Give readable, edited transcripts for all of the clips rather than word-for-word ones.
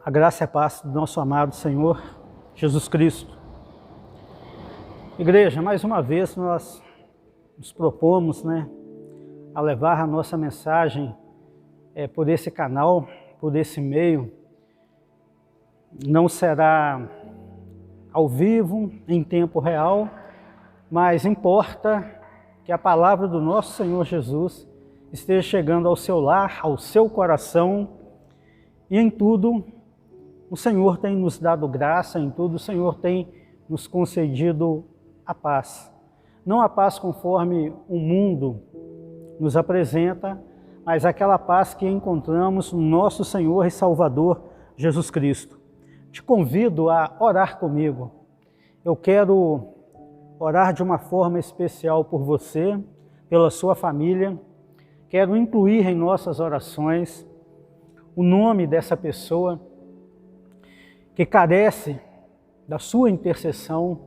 A graça e a paz do nosso amado Senhor Jesus Cristo. Igreja, mais uma vez nós nos propomos, a levar a nossa mensagem por esse canal, por esse meio. Não será ao vivo, em tempo real, mas importa que a palavra do nosso Senhor Jesus esteja chegando ao seu lar, ao seu coração, e em tudo o Senhor tem nos dado graça, em tudo o Senhor tem nos concedido a paz. Não a paz conforme o mundo nos apresenta, mas aquela paz que encontramos no nosso Senhor e Salvador Jesus Cristo. Te convido a orar comigo. Eu quero orar de uma forma especial por você, pela sua família. Quero incluir em nossas orações o nome dessa pessoa que carece da sua intercessão.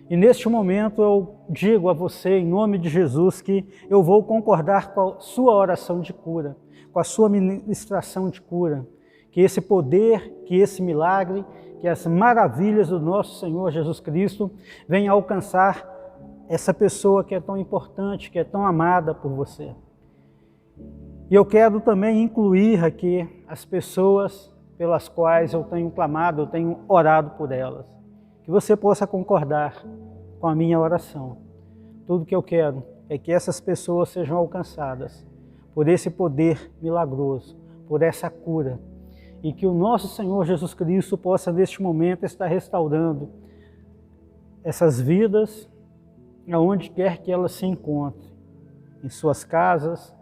E neste momento eu digo a você, em nome de Jesus, que eu vou concordar com a sua oração de cura, com a sua ministração de cura, que esse poder, que esse milagre, que as maravilhas do nosso Senhor Jesus Cristo venham alcançar essa pessoa que é tão importante, que é tão amada por você. E eu quero também incluir aqui as pessoas pelas quais eu tenho clamado, eu tenho orado por elas. Que você possa concordar com a minha oração. Tudo que eu quero é que essas pessoas sejam alcançadas por esse poder milagroso, por essa cura. E que o nosso Senhor Jesus Cristo possa, neste momento, estar restaurando essas vidas, aonde quer que elas se encontrem. Em suas casas,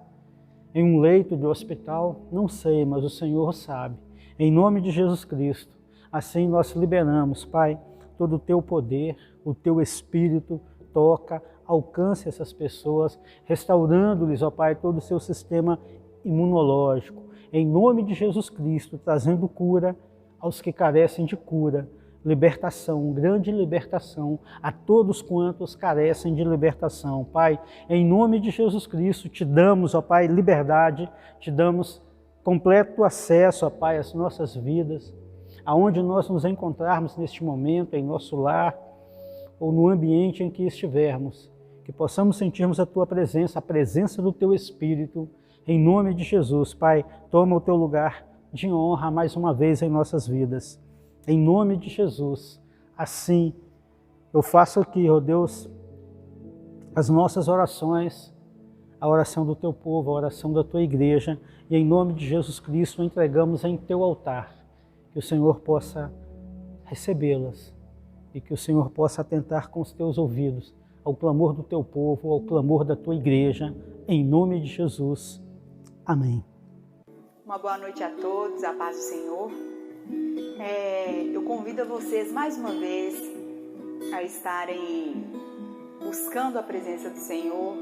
em um leito de hospital, não sei, mas o Senhor sabe. Em nome de Jesus Cristo, assim nós liberamos, Pai, todo o Teu poder, o Teu Espírito toca, alcance essas pessoas, restaurando-lhes, ó Pai, todo o seu sistema imunológico. Em nome de Jesus Cristo, trazendo cura aos que carecem de cura, libertação, grande libertação a todos quantos carecem de libertação. Pai, em nome de Jesus Cristo, te damos, ó Pai, liberdade, te damos completo acesso, ó Pai, às nossas vidas, aonde nós nos encontrarmos neste momento, em nosso lar, ou no ambiente em que estivermos, que possamos sentirmos a Tua presença, a presença do Teu Espírito, em nome de Jesus. Pai, toma o Teu lugar de honra mais uma vez em nossas vidas, em nome de Jesus. Assim, eu faço aqui, ó Deus, as nossas orações, a oração do Teu povo, a oração da Tua igreja, e em nome de Jesus Cristo entregamos em Teu altar, que o Senhor possa recebê-las e que o Senhor possa atentar com os Teus ouvidos ao clamor do Teu povo, ao clamor da Tua igreja, em nome de Jesus. Amém. Uma boa noite a todos, a paz do Senhor. Eu convido a vocês mais uma vez a estarem buscando a presença do Senhor,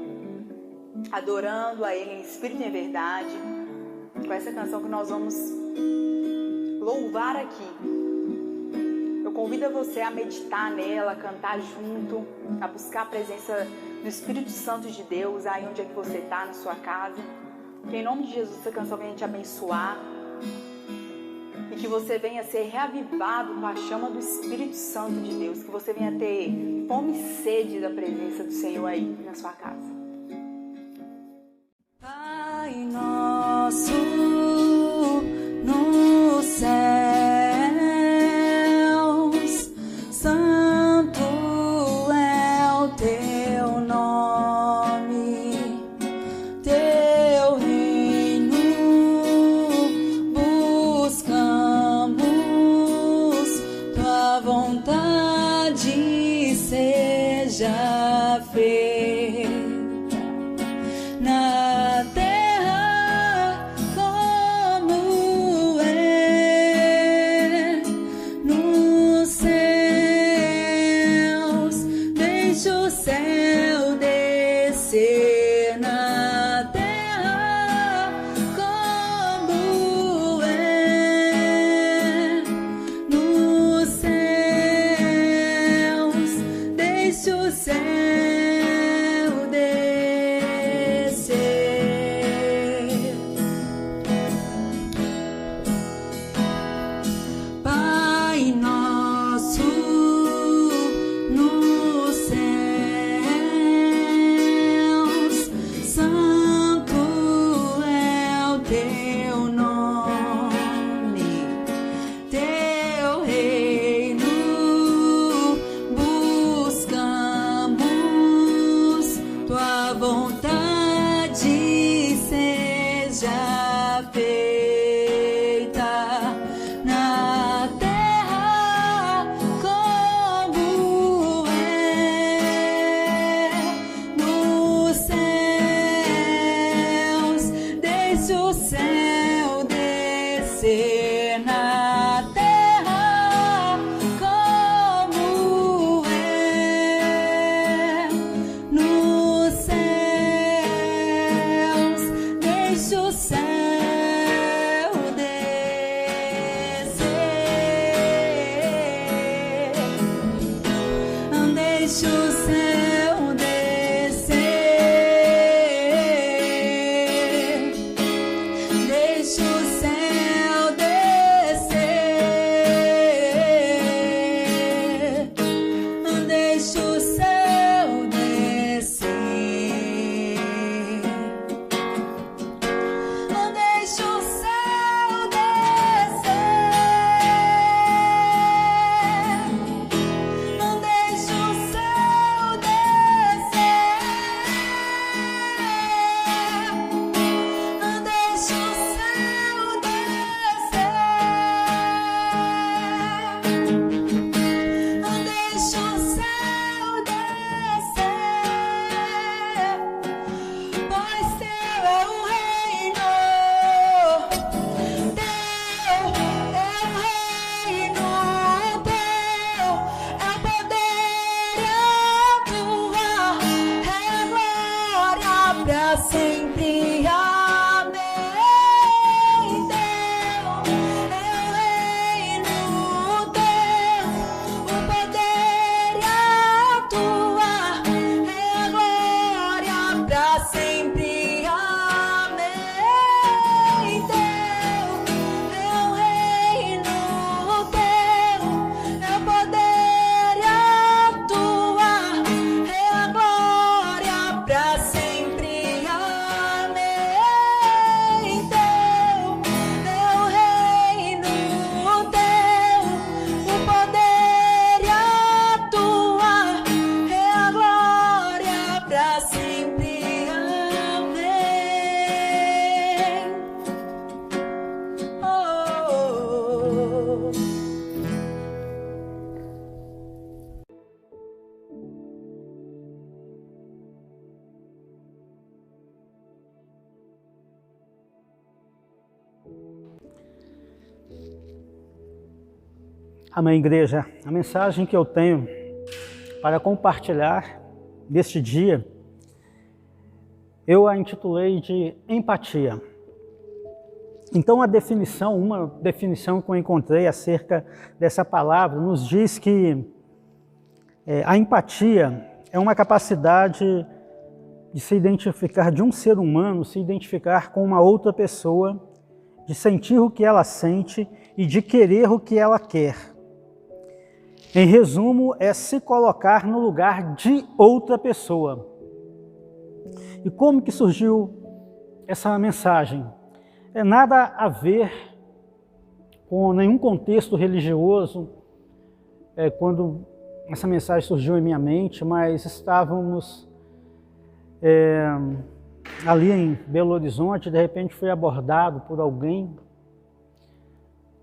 adorando a Ele em espírito e em verdade, com essa canção que nós vamos louvar aqui. Eu convido você a meditar nela, a cantar junto, a buscar a presença do Espírito Santo de Deus aí onde é que você está, na sua casa. Que em nome de Jesus essa canção venha te abençoar e que você venha ser reavivado com a chama do Espírito Santo de Deus, que você venha ter fome e sede da presença do Senhor aí na sua casa. Pai nosso no céus, santo é o Teu nome, Teu reino buscamos, Tua vontade seja feita na terra como é nos céus. Deixa o céu descer na terra como é nos céus. Deixa o céu deixa o céu descer, deixa o céu descer, deixa o céu descer, deixa o céu sempre. Amém. Teu é o reino, teu o poder e a tua é a glória para sempre. Amém. Teu é o reino, teu é o poder e a tua é a glória para sempre. Amém, igreja. A mensagem que eu tenho para compartilhar neste dia, eu a intitulei de empatia. Então uma definição que eu encontrei acerca dessa palavra nos diz que a empatia é uma capacidade de se identificar, de um ser humano se identificar com uma outra pessoa, de sentir o que ela sente e de querer o que ela quer. Em resumo, é se colocar no lugar de outra pessoa. E como que surgiu essa mensagem? É nada a ver com nenhum contexto religioso, quando essa mensagem surgiu em minha mente, mas estávamos ali em Belo Horizonte, de repente fui abordado por alguém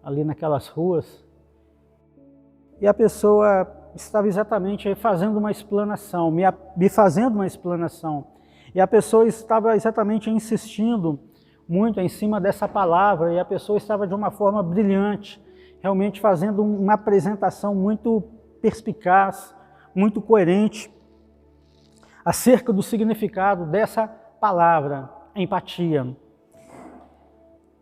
ali naquelas ruas, e a pessoa estava exatamente fazendo uma explanação, me fazendo uma explanação. E a pessoa estava exatamente insistindo muito em cima dessa palavra, e a pessoa estava de uma forma brilhante, realmente fazendo uma apresentação muito perspicaz, muito coerente, acerca do significado dessa palavra, empatia.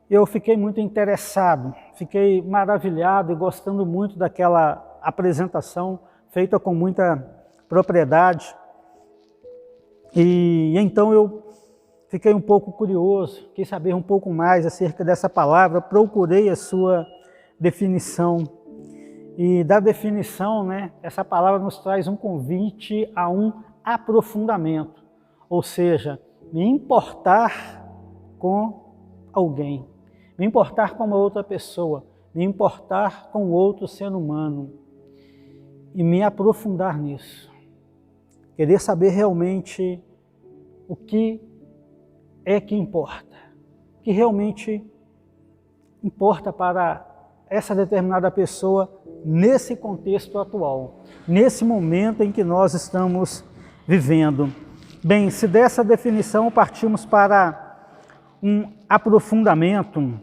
Eu fiquei muito interessado, fiquei maravilhado e gostando muito daquela apresentação feita com muita propriedade. E então eu fiquei um pouco curioso, quis saber um pouco mais acerca dessa palavra, procurei a sua definição. E da definição, essa palavra nos traz um convite a um aprofundamento, ou seja, me importar com alguém, me importar com uma outra pessoa, me importar com outro ser humano e me aprofundar nisso. Querer saber realmente o que é que importa, o que realmente importa para essa determinada pessoa nesse contexto atual, nesse momento em que nós estamos vivendo. Bem, se dessa definição partimos para um aprofundamento,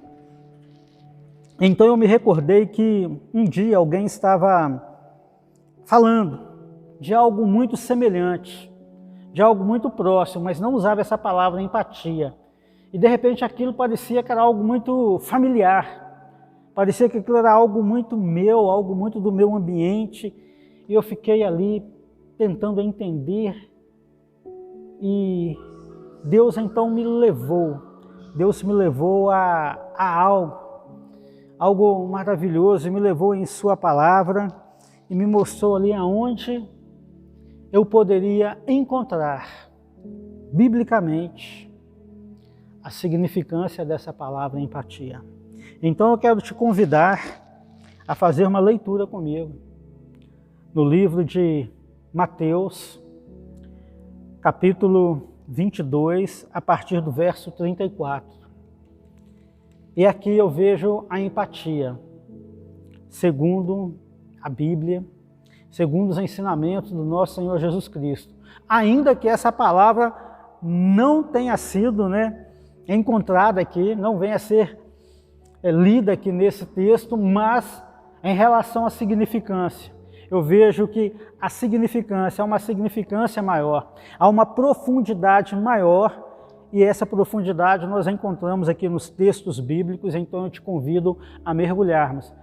então eu me recordei que um dia alguém estava falando de algo muito semelhante, de algo muito próximo, mas não usava essa palavra empatia. E de repente aquilo parecia que era algo muito familiar, parecia que aquilo era algo muito meu, algo muito do meu ambiente, e eu fiquei ali tentando entender, e Deus então me levou a algo maravilhoso, e me levou em sua palavra e me mostrou ali aonde eu poderia encontrar biblicamente a significância dessa palavra empatia. Então eu quero te convidar a fazer uma leitura comigo no livro de Mateus, capítulo 22, a partir do verso 34. E aqui eu vejo a empatia, segundo a Bíblia, segundo os ensinamentos do nosso Senhor Jesus Cristo. Ainda que essa palavra não tenha sido encontrada aqui, não venha a ser lida aqui nesse texto, mas em relação à significância, eu vejo que a significância é uma significância maior, há uma profundidade maior, e essa profundidade nós encontramos aqui nos textos bíblicos. Então eu te convido a mergulharmos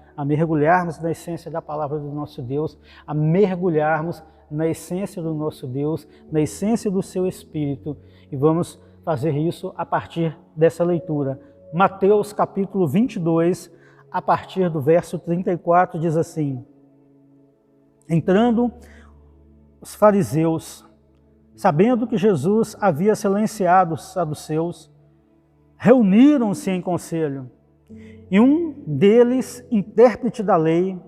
na essência da palavra do nosso Deus, a mergulharmos na essência do nosso Deus, na essência do seu Espírito, e vamos fazer isso a partir dessa leitura. Mateus capítulo 22, a partir do verso 34, diz assim: Entrando os fariseus, sabendo que Jesus havia silenciado os saduceus, reuniram-se em conselho. E um deles, intérprete da lei,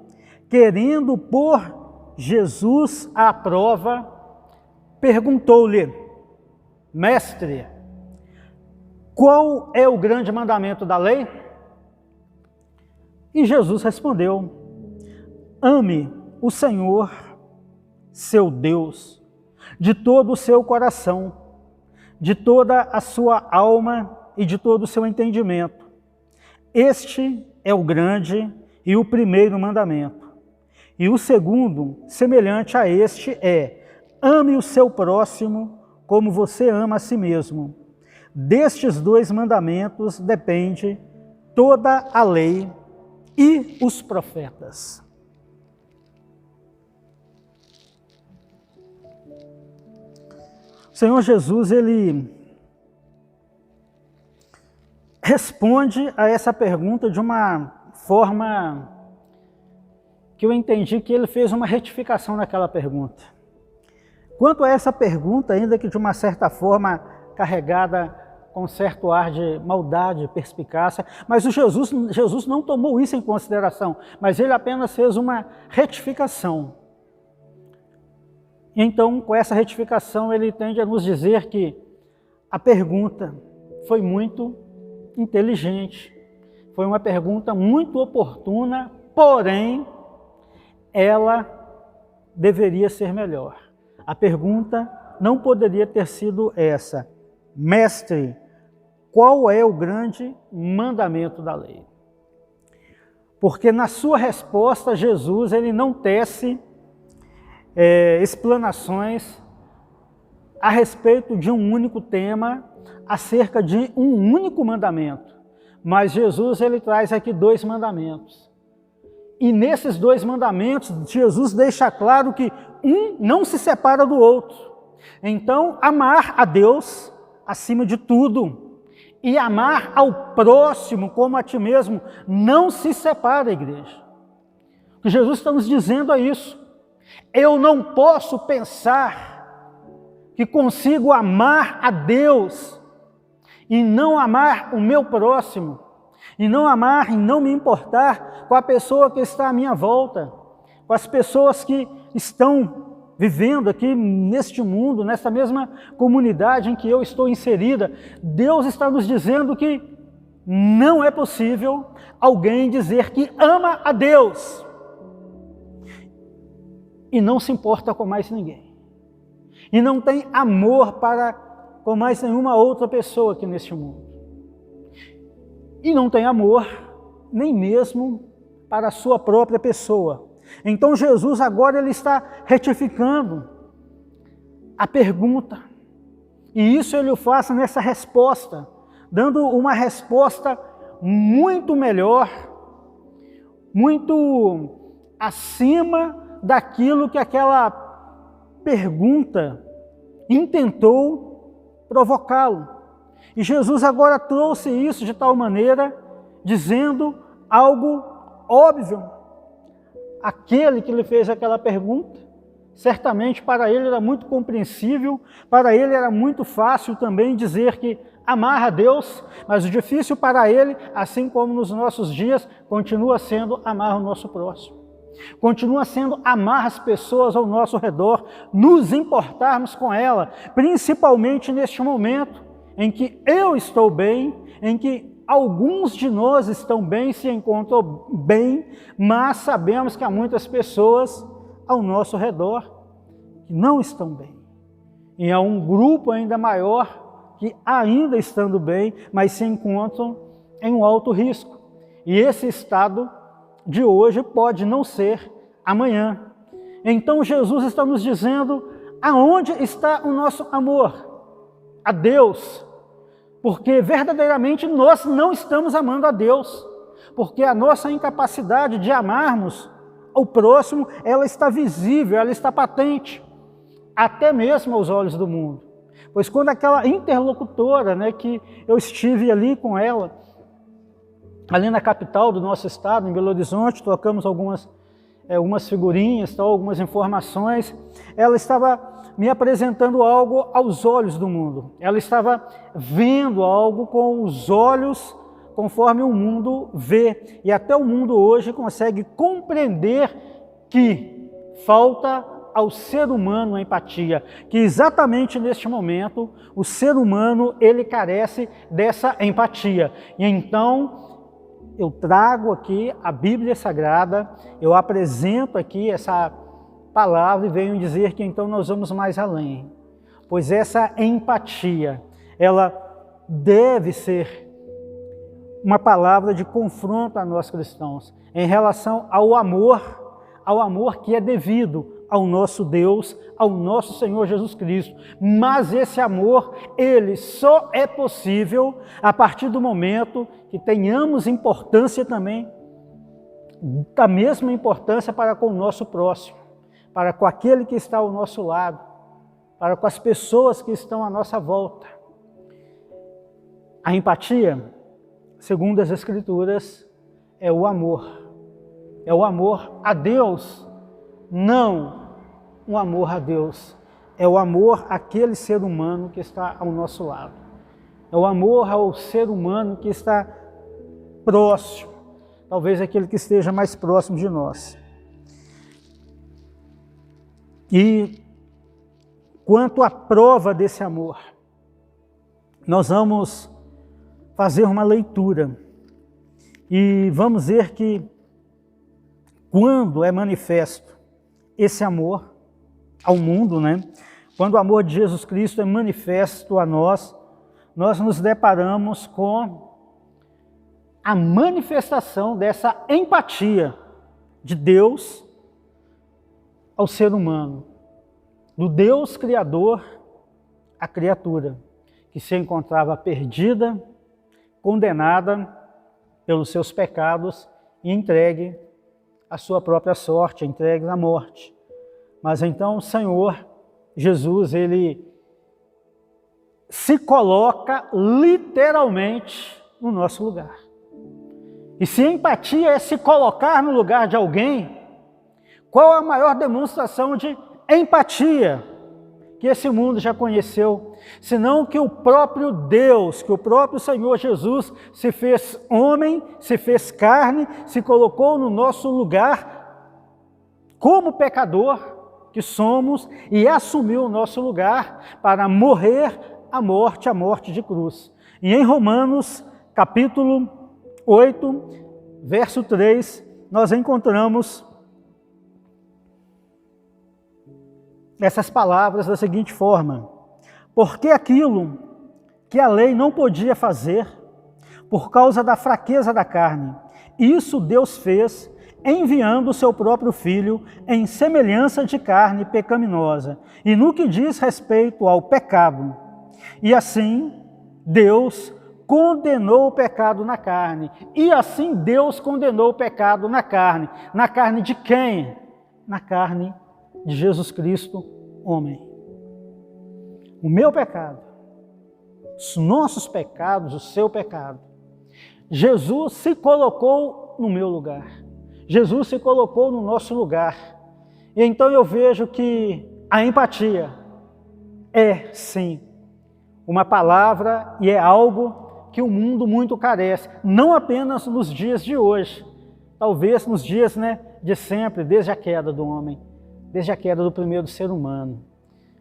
querendo pôr Jesus à prova, perguntou-lhe: Mestre, qual é o grande mandamento da lei? E Jesus respondeu: Ame o Senhor, seu Deus, de todo o seu coração, de toda a sua alma e de todo o seu entendimento. Este é o grande e o primeiro mandamento. E o segundo, semelhante a este, é: ame o seu próximo como você ama a si mesmo. Destes dois mandamentos depende toda a lei e os profetas. O Senhor Jesus, ele responde a essa pergunta de uma forma que eu entendi que ele fez uma retificação naquela pergunta. Quanto a essa pergunta, ainda que de uma certa forma carregada com certo ar de maldade, perspicácia, mas Jesus não tomou isso em consideração, mas ele apenas fez uma retificação. Então, com essa retificação, ele tende a nos dizer que a pergunta foi muito inteligente, foi uma pergunta muito oportuna, porém, ela deveria ser melhor. A pergunta não poderia ter sido essa: Mestre, qual é o grande mandamento da lei? Porque na sua resposta, Jesus ele não tece explanações a respeito de um único tema, acerca de um único mandamento. Mas Jesus ele traz aqui dois mandamentos. E nesses dois mandamentos, Jesus deixa claro que um não se separa do outro. Então, amar a Deus acima de tudo e amar ao próximo como a ti mesmo não se separa, igreja. O que Jesus está nos dizendo é isso. Eu não posso pensar que consigo amar a Deus e não amar o meu próximo, e não amar e não me importar com a pessoa que está à minha volta, com as pessoas que estão vivendo aqui neste mundo, nessa mesma comunidade em que eu estou inserida. Deus está nos dizendo que não é possível alguém dizer que ama a Deus e não se importa com mais ninguém, e não tem amor para com mais nenhuma outra pessoa aqui neste mundo, e não tem amor nem mesmo para a sua própria pessoa. Então Jesus agora ele está retificando a pergunta, e isso ele o faz nessa resposta, dando uma resposta muito melhor, muito acima daquilo que aquela pergunta intentou provocá-lo. E Jesus agora trouxe isso de tal maneira, dizendo algo óbvio. Aquele que lhe fez aquela pergunta, certamente para ele era muito compreensível, para ele era muito fácil também dizer que amar a Deus, mas o difícil para ele, assim como nos nossos dias, continua sendo amar o nosso próximo. Continua sendo amar as pessoas ao nosso redor, nos importarmos com ela, principalmente neste momento em que eu estou bem, em que alguns de nós estão bem, se encontram bem, mas sabemos que há muitas pessoas ao nosso redor que não estão bem. E há um grupo ainda maior que ainda estando bem, mas se encontram em um alto risco. E esse estado de hoje pode não ser amanhã. Então Jesus está nos dizendo aonde está o nosso amor a Deus, porque verdadeiramente nós não estamos amando a Deus, porque a nossa incapacidade de amarmos o próximo, ela está visível, ela está patente, até mesmo aos olhos do mundo. Pois quando aquela interlocutora, que eu estive ali com ela, ali na capital do nosso estado, em Belo Horizonte, trocamos algumas figurinhas, algumas informações, ela estava me apresentando algo aos olhos do mundo. Ela estava vendo algo com os olhos conforme o mundo vê. E até o mundo hoje consegue compreender que falta ao ser humano a empatia, que exatamente neste momento o ser humano ele carece dessa empatia. E então eu trago aqui a Bíblia Sagrada, eu apresento aqui essa palavra e venho dizer que então nós vamos mais além, pois essa empatia, ela deve ser uma palavra de confronto a nós cristãos, em relação ao amor que é devido ao nosso Deus, ao nosso Senhor Jesus Cristo. Mas esse amor, ele só é possível a partir do momento que tenhamos importância também, da mesma importância para com o nosso próximo, para com aquele que está ao nosso lado, para com as pessoas que estão à nossa volta. A empatia, segundo as Escrituras, é o amor a Deus, não um amor a Deus, é o amor àquele ser humano que está ao nosso lado, é o amor ao ser humano que está próximo, talvez aquele que esteja mais próximo de nós. E quanto à prova desse amor, nós vamos fazer uma leitura e vamos ver que quando é manifesto esse amor ao mundo, quando o amor de Jesus Cristo é manifesto a nós, nós nos deparamos com a manifestação dessa empatia de Deus ao ser humano, do Deus Criador à criatura, que se encontrava perdida, condenada pelos seus pecados e entregue à sua própria sorte, entregue à morte. Mas então o Senhor Jesus, ele se coloca literalmente no nosso lugar. E se empatia é se colocar no lugar de alguém, qual a maior demonstração de empatia que esse mundo já conheceu? Senão que o próprio Deus, que o próprio Senhor Jesus se fez homem, se fez carne, se colocou no nosso lugar como pecador que somos e assumiu o nosso lugar para morrer a morte de cruz. E em Romanos capítulo 8, verso 3, nós encontramos essas palavras da seguinte forma: porque aquilo que a lei não podia fazer, por causa da fraqueza da carne, isso Deus fez, enviando o seu próprio Filho em semelhança de carne pecaminosa, e no que diz respeito ao pecado. E assim Deus condenou o pecado na carne. E assim Deus condenou o pecado na carne. Na carne de quem? Na carne de Jesus Cristo, homem. O meu pecado, os nossos pecados, o seu pecado. Jesus se colocou no meu lugar. Jesus se colocou no nosso lugar. E então eu vejo que a empatia é, sim, uma palavra e é algo que o mundo muito carece. Não apenas nos dias de hoje, talvez nos dias, de sempre, desde a queda do homem, desde a queda do primeiro ser humano.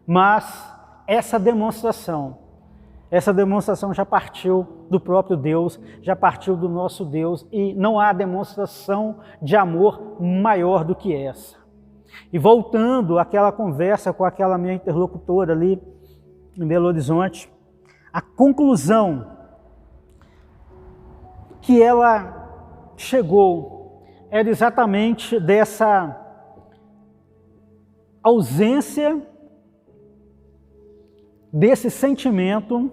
Mas essa demonstração já partiu do próprio Deus, já partiu do nosso Deus, e não há demonstração de amor maior do que essa. E voltando àquela conversa com aquela minha interlocutora ali em Belo Horizonte, a conclusão que ela chegou era exatamente dessa ausência desse sentimento.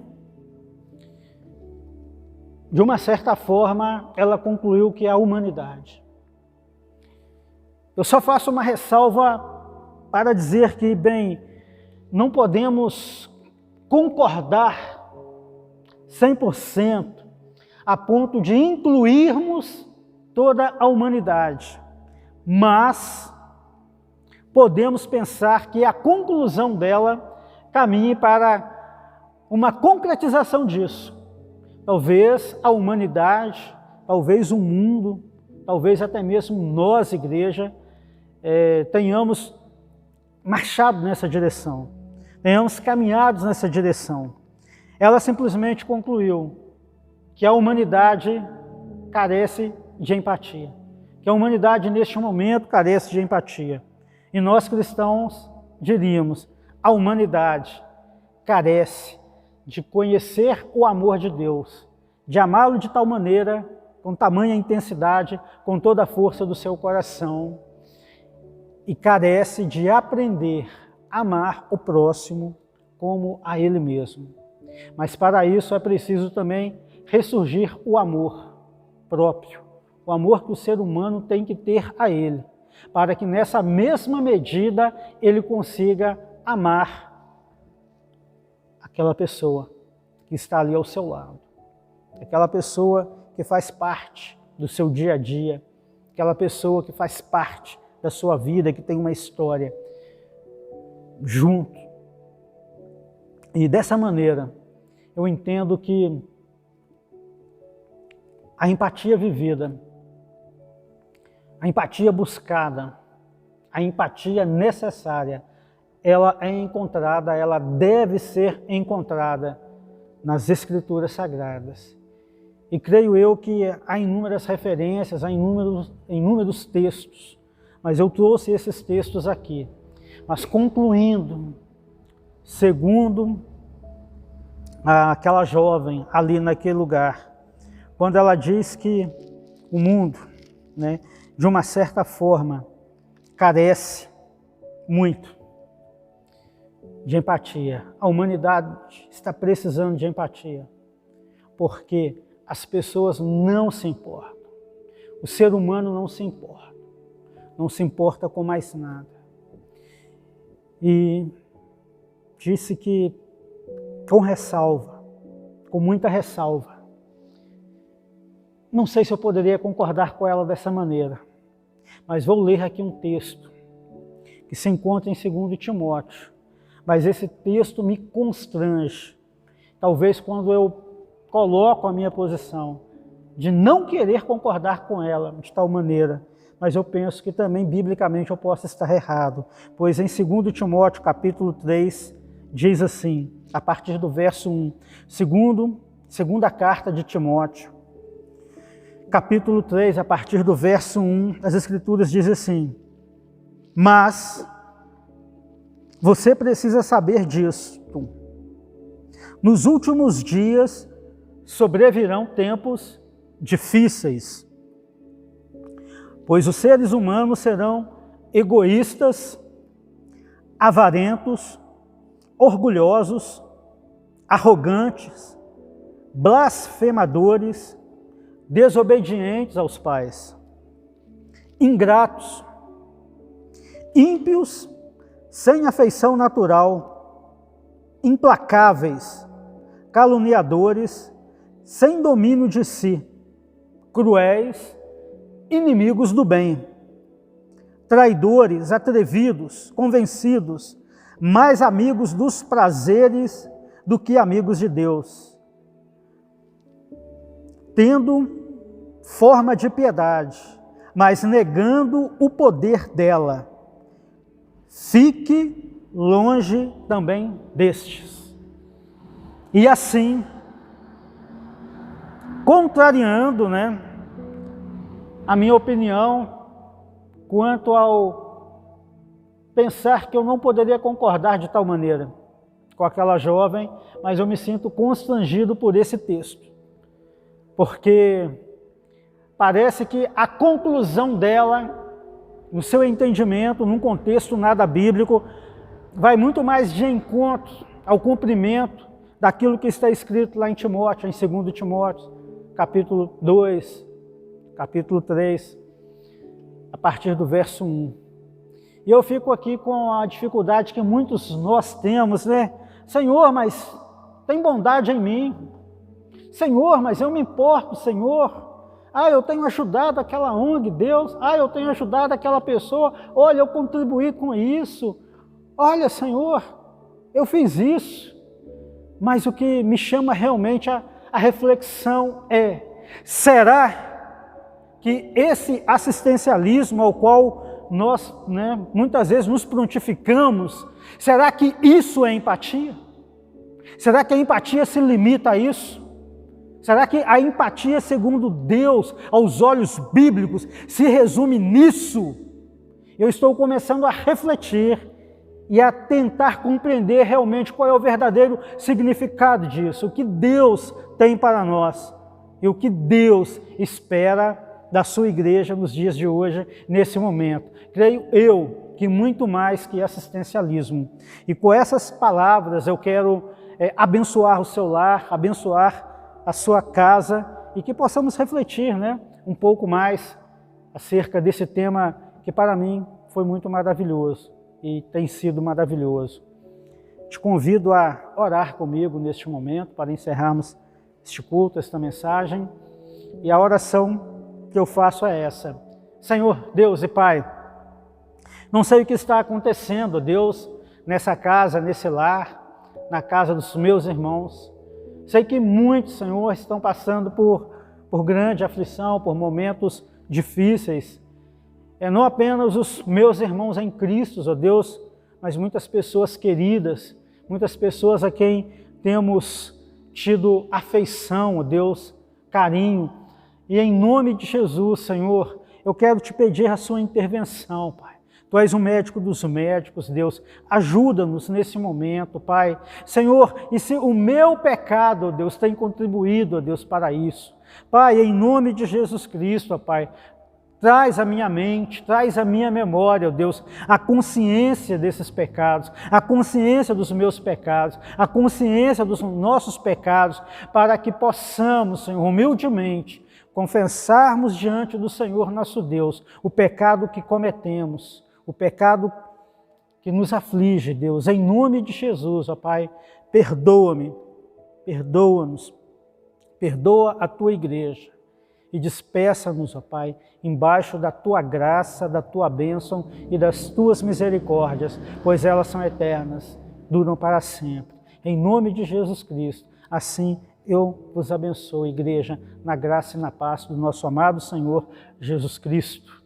De uma certa forma, ela concluiu que é a humanidade. Eu só faço uma ressalva para dizer que, não podemos concordar 100% a ponto de incluirmos toda a humanidade, mas podemos pensar que a conclusão dela caminhe para uma concretização disso. Talvez a humanidade, talvez o mundo, talvez até mesmo nós, igreja, tenhamos marchado nessa direção, tenhamos caminhado nessa direção. Ela simplesmente concluiu que a humanidade carece de empatia, que a humanidade neste momento carece de empatia. E nós cristãos diríamos, a humanidade carece de conhecer o amor de Deus, de amá-lo de tal maneira, com tamanha intensidade, com toda a força do seu coração, e carece de aprender a amar o próximo como a ele mesmo. Mas para isso é preciso também ressurgir o amor próprio, o amor que o ser humano tem que ter a ele, para que nessa mesma medida ele consiga amar aquela pessoa que está ali ao seu lado, aquela pessoa que faz parte do seu dia a dia, aquela pessoa que faz parte da sua vida, que tem uma história junto. E dessa maneira, eu entendo que a empatia vivida, a empatia buscada, a empatia necessária, ela é encontrada, ela deve ser encontrada nas Escrituras Sagradas. E creio eu que há inúmeras referências, há inúmeros textos, mas eu trouxe esses textos aqui. Mas concluindo, segundo aquela jovem ali naquele lugar, quando ela diz que o mundo, de uma certa forma, carece muito de empatia. A humanidade está precisando de empatia, porque as pessoas não se importam. O ser humano não se importa com mais nada. E disse que, com ressalva, com muita ressalva, não sei se eu poderia concordar com ela dessa maneira, mas vou ler aqui um texto que se encontra em 2 Timóteo, mas esse texto me constrange, talvez quando eu coloco a minha posição de não querer concordar com ela de tal maneira, mas eu penso que também biblicamente eu posso estar errado, pois em 2 Timóteo capítulo 3 diz assim, a partir do verso 1, segunda carta de Timóteo, capítulo 3, a partir do verso 1, as Escrituras dizem assim: mas você precisa saber disso. Nos últimos dias sobrevirão tempos difíceis, pois os seres humanos serão egoístas, avarentos, orgulhosos, arrogantes, blasfemadores, desobedientes aos pais, ingratos, ímpios, sem afeição natural, implacáveis, caluniadores, sem domínio de si, cruéis, inimigos do bem, traidores, atrevidos, convencidos, mais amigos dos prazeres do que amigos de Deus, tendo forma de piedade, mas negando o poder dela. Fique longe também destes. E assim, contrariando, a minha opinião quanto ao pensar que eu não poderia concordar de tal maneira com aquela jovem, mas eu me sinto constrangido por esse texto, porque parece que a conclusão dela, no seu entendimento, num contexto nada bíblico, vai muito mais de encontro ao cumprimento daquilo que está escrito lá em Timóteo, em 2 Timóteo, capítulo 2, capítulo 3, a partir do verso 1. E eu fico aqui com a dificuldade que muitos nós temos, Senhor, mas tem bondade em mim. Senhor, mas eu me importo, Senhor. Eu tenho ajudado aquela ONG, Deus. Eu tenho ajudado aquela pessoa. Olha, eu contribuí com isso. Olha, Senhor, eu fiz isso. Mas o que me chama realmente a reflexão é: será que esse assistencialismo ao qual nós muitas vezes nos prontificamos, será que isso é empatia? Será que a empatia se limita a isso? Será que a empatia, segundo Deus, aos olhos bíblicos, se resume nisso? Eu estou começando a refletir e a tentar compreender realmente qual é o verdadeiro significado disso, o que Deus tem para nós e o que Deus espera da sua igreja nos dias de hoje, nesse momento. Creio eu que muito mais que assistencialismo. E com essas palavras eu quero abençoar o seu lar, abençoar a sua casa, e que possamos refletir um pouco mais acerca desse tema que para mim foi muito maravilhoso e tem sido maravilhoso. Te convido a orar comigo neste momento para encerrarmos este culto, esta mensagem, e a oração que eu faço é essa: Senhor Deus e Pai, não sei o que está acontecendo, Deus, nessa casa, nesse lar, na casa dos meus irmãos. Sei que muitos, Senhor, estão passando por grande aflição, por momentos difíceis. Não apenas os meus irmãos em Cristo, ó Deus, mas muitas pessoas queridas, muitas pessoas a quem temos tido afeição, ó Deus, carinho. E em nome de Jesus, Senhor, eu quero te pedir a sua intervenção, Pai. Tu és o médico dos médicos, Deus, ajuda-nos nesse momento, Pai. Senhor, e se o meu pecado, Deus, tem contribuído, Deus, para isso, Pai, em nome de Jesus Cristo, Pai, traz à minha mente, traz à minha memória, Deus, a consciência desses pecados, a consciência dos meus pecados, a consciência dos nossos pecados, para que possamos, Senhor, humildemente, confessarmos diante do Senhor nosso Deus o pecado que cometemos, o pecado que nos aflige, Deus, em nome de Jesus, ó Pai, perdoa-me, perdoa-nos, perdoa a Tua igreja e despeça-nos, ó Pai, embaixo da Tua graça, da Tua bênção e das Tuas misericórdias, pois elas são eternas, duram para sempre. Em nome de Jesus Cristo, assim eu vos abençoo, igreja, na graça e na paz do nosso amado Senhor Jesus Cristo.